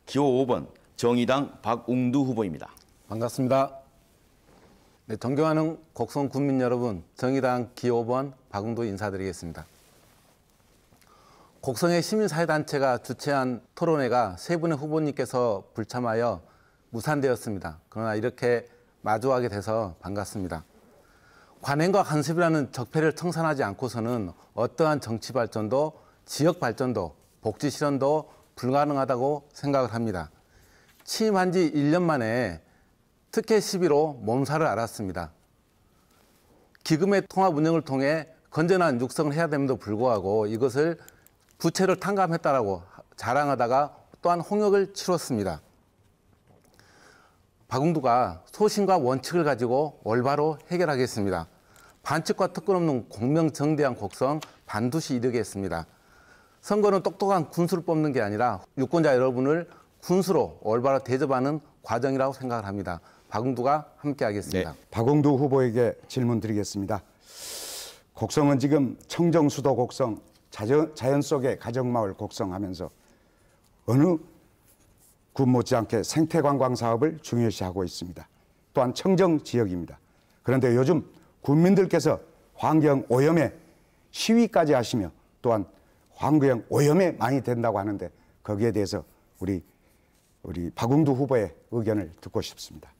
기호 5번 정의당 박웅두 후보입니다. 반갑습니다. 네, 존경하는 곡성 국민 여러분, 정의당 기호 5번 박웅두 인사드리겠습니다. 곡성의 시민사회단체가 주최한 토론회가 세 분의 후보님께서 불참하여 무산되었습니다. 그러나 이렇게 마주하게 돼서 반갑습니다. 관행과 간섭이라는 적폐를 청산하지 않고서는 어떠한 정치 발전도, 지역 발전도, 복지 실현도 불가능하다고 생각을 합니다. 취임한 지 1년 만에 특혜 시비로 몸살을 앓았습니다. 기금의 통합 운영을 통해 건전한 육성을 해야 됨에도 불구하고 이것을 부채를 탕감했다라고 자랑하다가 또한 홍역을 치렀습니다. 박웅두가 소신과 원칙을 가지고 올바로 해결하겠습니다. 반칙과 특권 없는 공명정대한 곡성 반드시 이루겠습니다. 선거는 똑똑한 군수를 뽑는 게 아니라 유권자 여러분을 군수로 올바로 대접하는 과정이라고 생각을 합니다. 박웅두가 함께하겠습니다. 네, 박웅두 후보에게 질문 드리겠습니다. 곡성은 지금 청정수도 곡성, 자연 속의 가정마을 곡성하면서 어느 군 못지않게 생태관광 사업을 중요시하고 있습니다. 또한 청정 지역입니다. 그런데 요즘 국민들께서 환경 오염에 시위까지 하시며 또한 환경 오염에 많이 된다고 하는데 거기에 대해서 우리 박웅두 후보의 의견을 듣고 싶습니다.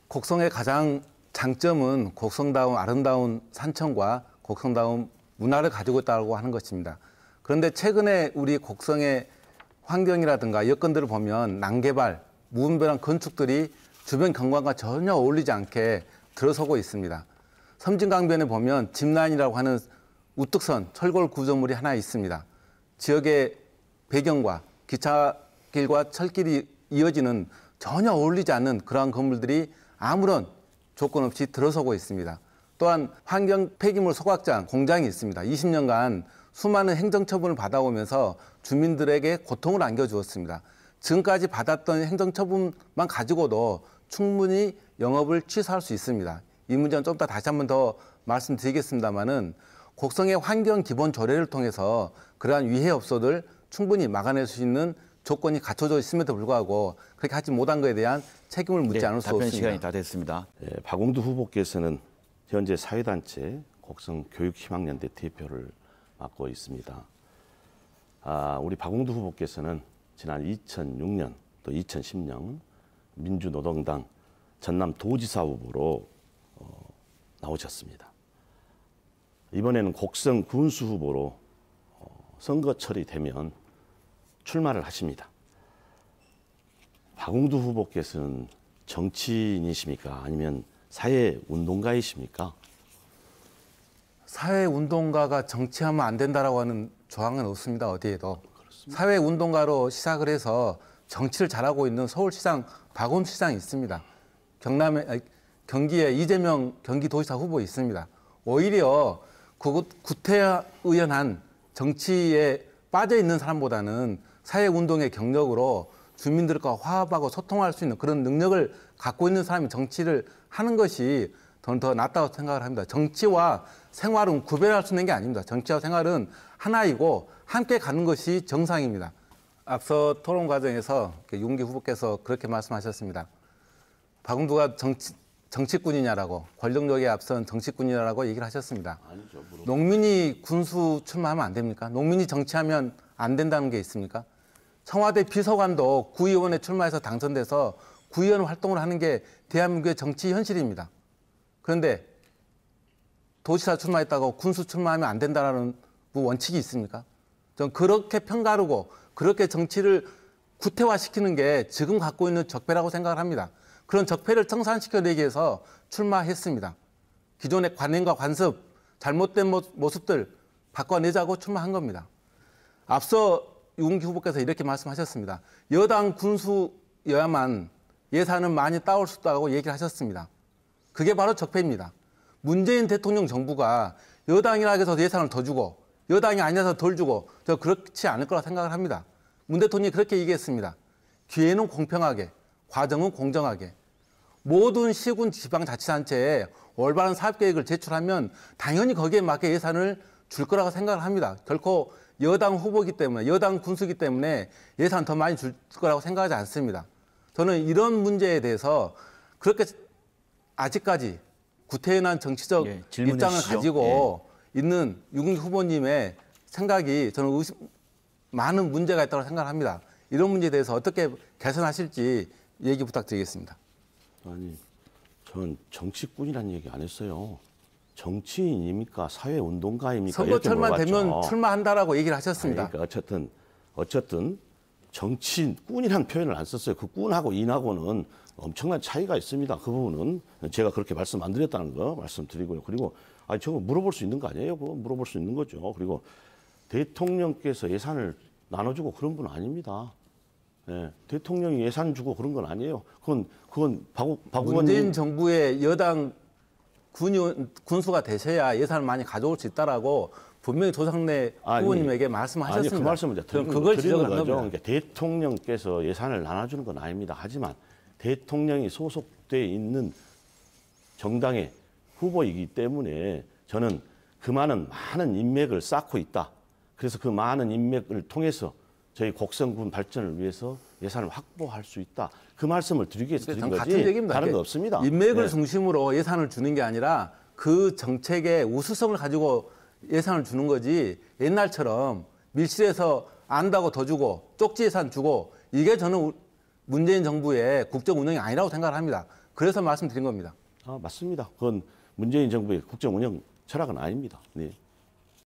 곡성의 가장 장점은 곡성다운 아름다운 산천과 곡성다운 문화를 가지고 있다고 하는 것입니다. 그런데 최근에 우리 곡성의 환경이라든가 여건들을 보면 난개발, 무분별한 건축들이 주변 경관과 전혀 어울리지 않게 들어서고 있습니다. 섬진강변에 보면 짚라인이라고 하는 우뚝선 철골 구조물이 하나 있습니다. 지역의 배경과 기차길과 철길이 이어지는 전혀 어울리지 않는 그러한 건물들이 아무런 조건 없이 들어서고 있습니다. 또한 환경 폐기물 소각장 공장이 있습니다. 20년간 수많은 행정처분을 받아오면서 주민들에게 고통을 안겨주었습니다. 지금까지 받았던 행정처분만 가지고도 충분히 영업을 취소할 수 있습니다. 이 문제는 좀 더 다시 한번 더 말씀드리겠습니다만은 곡성의 환경 기본 조례를 통해서 그러한 위해 업소들 충분히 막아낼 수 있는 조건이 갖춰져 있음에도 불구하고 그렇게 하지 못한 것에 대한 책임을 묻지 않을 수 답변 없습니다. 시간이 다 됐습니다. 박웅두 후보께서는 현재 사회단체 곡성교육희망연대 대표를 맡고 있습니다. 우리 박웅두 후보께서는 지난 2006년 또 2010년 민주노동당 전남도지사 후보로 나오셨습니다. 이번에는 곡성 군수 후보로 선거철이 되면 출마를 하십니다. 박웅두 후보께서는 정치인이십니까? 아니면 사회운동가이십니까? 사회운동가가 정치하면 안 된다라고 하는 조항은 없습니다. 어디에도. 그렇습니다. 사회운동가로 시작을 해서 정치를 잘하고 있는 서울시장 박원순 시장이 있습니다. 경기에 이재명 경기도지사 후보 있습니다. 오히려 구태의연한 정치에 빠져 있는 사람보다는 사회운동의 경력으로 주민들과 화합하고 소통할 수 있는 그런 능력을 갖고 있는 사람이 정치를 하는 것이 더 낫다고 생각을 합니다. 정치와 생활은 구별할 수 있는 게 아닙니다. 정치와 생활은 하나이고 함께 가는 것이 정상입니다. 앞서 토론 과정에서 윤기 후보께서 그렇게 말씀하셨습니다. 박웅두가 정치꾼이냐라고, 권력력에 앞선 정치꾼이냐라고 얘기를 하셨습니다. 아니죠. 농민이 군수 출마하면 안 됩니까? 농민이 정치하면 안 된다는 게 있습니까? 청와대 비서관도 구의원에 출마해서 당선돼서 구의원 활동을 하는 게 대한민국의 정치 현실입니다. 그런데 도지사 출마했다고 군수 출마하면 안 된다는 원칙이 있습니까? 전 그렇게 편가르고 그렇게 정치를 구태화시키는 게 지금 갖고 있는 적폐라고 생각을 합니다. 그런 적폐를 청산시켜내기 위해서 출마했습니다. 기존의 관행과 관습, 잘못된 모습들 바꿔내자고 출마한 겁니다. 앞서 유은기 후보께서 이렇게 말씀하셨습니다. 여당 군수여야만 예산은 많이 따올 수 있다고 얘기를 하셨습니다. 그게 바로 적폐입니다. 문재인 대통령 정부가 여당이라 해서 예산을 더 주고 여당이 아니라서 덜 주고 저 그렇지 않을 거라 생각을 합니다. 문 대통령이 그렇게 얘기했습니다. 기회는 공평하게, 과정은 공정하게. 모든 시군 지방자치단체에 올바른 사업계획을 제출하면 당연히 거기에 맞게 예산을 줄 거라고 생각을 합니다. 결코 여당 후보기 때문에, 여당 군수기 때문에 예산 더 많이 줄 거라고 생각하지 않습니다. 저는 이런 문제에 대해서 그렇게 아직까지 구태연한 정치적 예, 질문해 입장을 주시죠. 가지고 있는 유승규 후보님의 생각이 저는 많은 문제가 있다고 생각합니다. 이런 문제에 대해서 어떻게 개선하실지 얘기 부탁드리겠습니다. 아니, 전 정치꾼이라는 얘기 안 했어요. 정치인입니까? 사회운동가입니까? 선거철만 이렇게 되면 물어봤죠. 출마한다라고 얘기를 하셨습니다. 그러니까 어쨌든 정치인꾼이라는 표현을 안 썼어요. 그 꾼하고 인하고는 엄청난 차이가 있습니다. 그 부분은 제가 그렇게 말씀 안 드렸다는 거 말씀드리고요. 그리고 저거 물어볼 수 있는 거 아니에요? 그거 물어볼 수 있는 거죠. 그리고 대통령께서 예산을 나눠주고 그런 분 아닙니다. 네, 대통령이 예산 주고 그런 건 아니에요. 그건 박 문재인 의원님 정부의 여당 군수가 되셔야 예산을 많이 가져올 수 있다라고 분명히 조상래 후보님에게 말씀하셨습니다. 아니, 그 말씀을 그럼 그걸 드리는 지적을 한 거죠. 겁니다. 그러니까 대통령께서 예산을 나눠주는 건 아닙니다. 하지만 대통령이 소속돼 있는 정당의 후보이기 때문에 저는 그 많은 인맥을 쌓고 있다. 그래서 그 많은 인맥을 통해서 저희 곡성군 발전을 위해서 예산을 확보할 수 있다. 그 말씀을 드리기 위해서 드린 거지. 같은 얘기입니다. 다른 거 없습니다. 인맥을 네. 중심으로 예산을 주는 게 아니라 그 정책의 우수성을 가지고 예산을 주는 거지 옛날처럼 밀실에서 안다고 더 주고 쪽지 예산 주고 이게 저는 문재인 정부의 국정 운영이 아니라고 생각을 합니다. 그래서 말씀드린 겁니다. 맞습니다. 그건 문재인 정부의 국정 운영 철학은 아닙니다. 네.